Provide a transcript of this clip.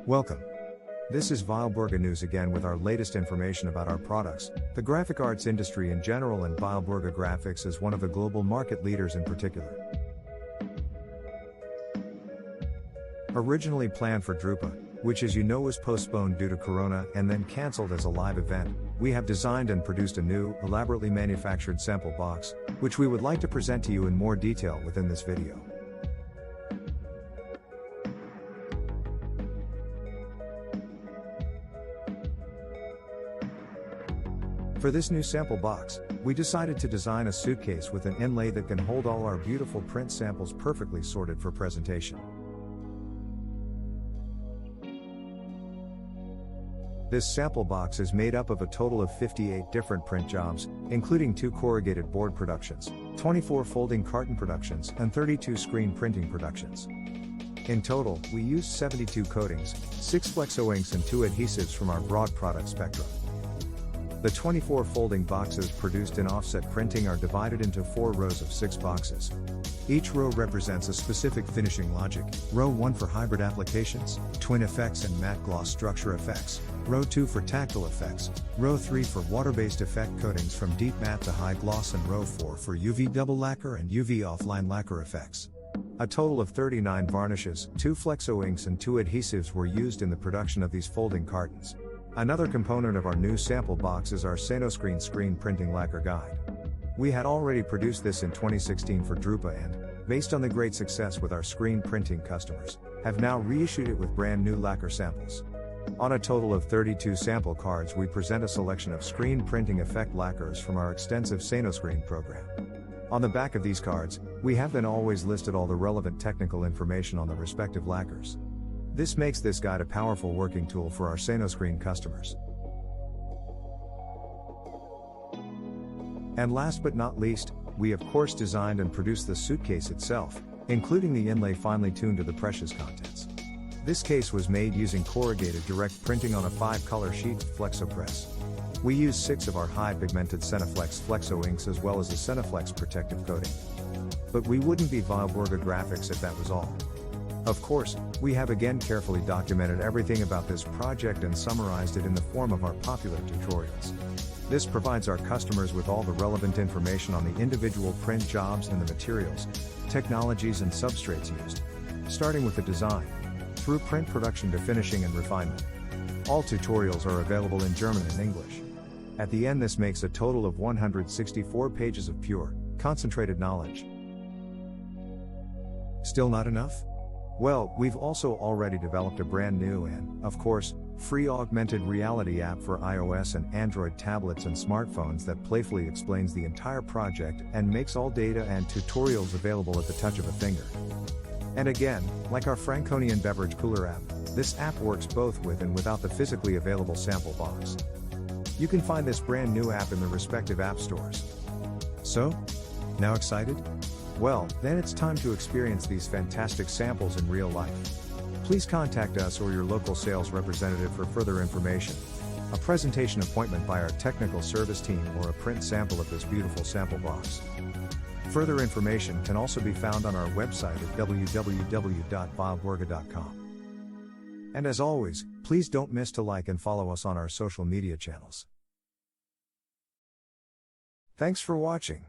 Welcome. This is WEILBURGER News again with our latest information about our products, the graphic arts industry in general, and WEILBURGER Graphics as one of the global market leaders in particular. Originally planned for Drupa, which as you know was postponed due to Corona and then cancelled as a live event, we have designed and produced a new, elaborately manufactured sample box, which we would like to present to you in more detail within this video. For this new sample box, we decided to design a suitcase with an inlay that can hold all our beautiful print samples perfectly sorted for presentation. This sample box is made up of a total of 58 different print jobs, including 2 corrugated board productions, 24 folding carton productions, and 32 screen printing productions. In total, we used 72 coatings, 6 flexo inks and 2 adhesives from our broad product spectrum. The 24 folding boxes produced in offset printing are divided into 4 rows of 6 boxes. Each row represents a specific finishing logic: row 1 for hybrid applications, twin effects and matte gloss structure effects, row 2 for tactile effects, row 3 for water-based effect coatings from deep matte to high gloss, and row 4 for UV double lacquer and UV offline lacquer effects. A total of 39 varnishes, 2 flexo inks and 2 adhesives were used in the production of these folding cartons. Another component of our new sample box is our SanoScreen screen printing lacquer guide. We had already produced this in 2016 for Drupa and, based on the great success with our screen printing customers, have now reissued it with brand new lacquer samples. On a total of 32 sample cards, we present a selection of screen printing effect lacquers from our extensive SanoScreen program. On the back of these cards, we have then always listed all the relevant technical information on the respective lacquers. This makes this guide a powerful working tool for our SanoScreen customers. And last but not least, we of course designed and produced the suitcase itself, including the inlay finely tuned to the precious contents. This case was made using corrugated direct printing on a 5-color sheet flexo press. We used 6 of our high pigmented Senaflex flexo inks as well as a Senaflex protective coating. But we wouldn't be WEILBURGER Graphics if that was all. Of course, we have again carefully documented everything about this project and summarized it in the form of our popular tutorials. This provides our customers with all the relevant information on the individual print jobs and the materials, technologies and substrates used, starting with the design, through print production to finishing and refinement. All tutorials are available in German and English. At the end, this makes a total of 164 pages of pure, concentrated knowledge. Still not enough? Well, we've also already developed a brand new and, of course, free augmented reality app for iOS and Android tablets and smartphones that playfully explains the entire project and makes all data and tutorials available at the touch of a finger. And again, like our Franconian beverage cooler app, this app works both with and without the physically available sample box. You can find this brand new app in the respective app stores. So, now excited? Well, then it's time to experience these fantastic samples in real life. Please contact us or your local sales representative for further information, a presentation appointment by our technical service team, or a print sample of this beautiful sample box. Further information can also be found on our website at www.weilburger.com. And as always, please don't miss to like and follow us on our social media channels. Thanks for watching.